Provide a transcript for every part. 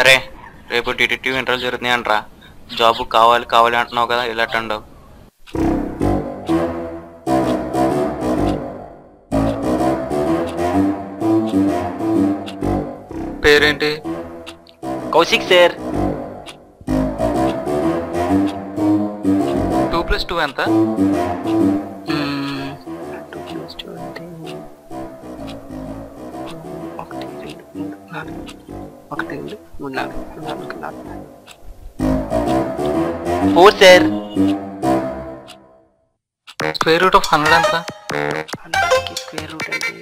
అరే రేపు detective interview జరుగుతున్నాయి అంటరా. జాబ్ కావాలి కావాలి అంటున్నావు కదా, ఇలా అంటావు. పేరేంటి? కౌశిక్ సార్. 2+2 ఎంత? 2+2 అంటే 1 2 3 4 4 సార్. స్క్వేర్ రూట్ ఆఫ్ 100 ఎంత? 100కి స్క్వేర్ రూట్ అంటే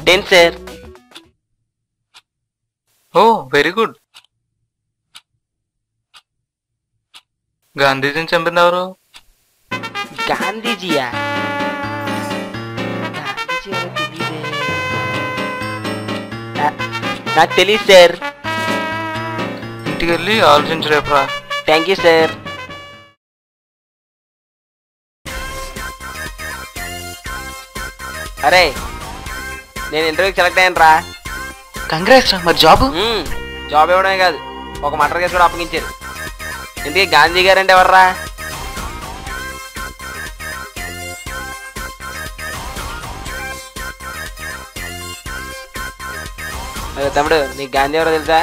10 సార్. ఓ వెరీ గుడ్. గాంధీజీని చంపింది ఎవరు? గాంధీజీయా? గాంధీజీ ఎవరో తెలీదే. నాకు తెలియదు సార్. ఇంటికి వెళ్ళి ఆలోచించు రేపురా. Thank you sir. అరే నేను ఇంటర్వ్యూకి సెలెక్ట్ అయ్యాను రా. కంగ్రాట్స్ రా. మరి జాబ్? జాబ్ ఇవ్వడమే కాదు, ఒక మటర్ కేసు కూడా అప్పగించారు. ఇందుకే గాంధీ గారు అంటే ఎవర్రా? తమ్ముడు నీకు గాంధీ ఎవరో తెలుసా?